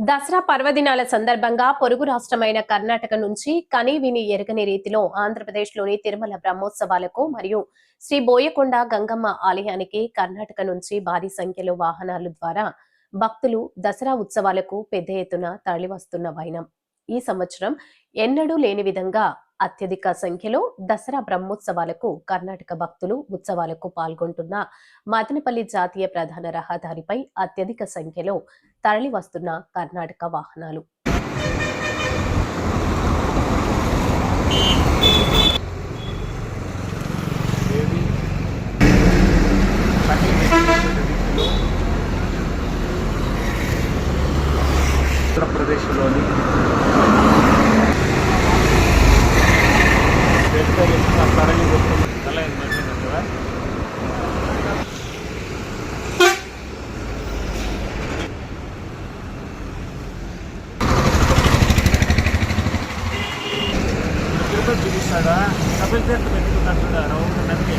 దసరా పర్వదినాల సందర్భంగా పొరుగు రాష్ట్రమైన కర్ణాటక నుంచి కనీవిని ఎరగని రీతిలో ఆంధ్రప్రదేశ్లోని తిరుమల బ్రహ్మోత్సవాలకు మరియు శ్రీ బోయకొండ గంగమ్మ ఆలయానికి కర్ణాటక నుంచి భారీ సంఖ్యలో వాహనాల ద్వారా భక్తులు దసరా ఉత్సవాలకు పెద్ద ఎత్తున తరలివస్తున్న వైనం ఈ సంవత్సరం ఎన్నడూ లేని విధంగా అత్యధిక సంఖ్యలో దసరా బ్రహ్మోత్సవాలకు కర్ణాటక భక్తులు ఉత్సవాలకు పాల్గొంటున్న మదనపల్లి జాతీయ ప్రధాన రహదారిపై అత్యధిక సంఖ్యలో తరలి వస్తున్న కర్ణాటక వాహనాలు. ఆంధ్రప్రదేశ్లోని చూపిస్తాడా డబుల్ చేసి పెట్టుకుంటాడు రౌండ్ నరికి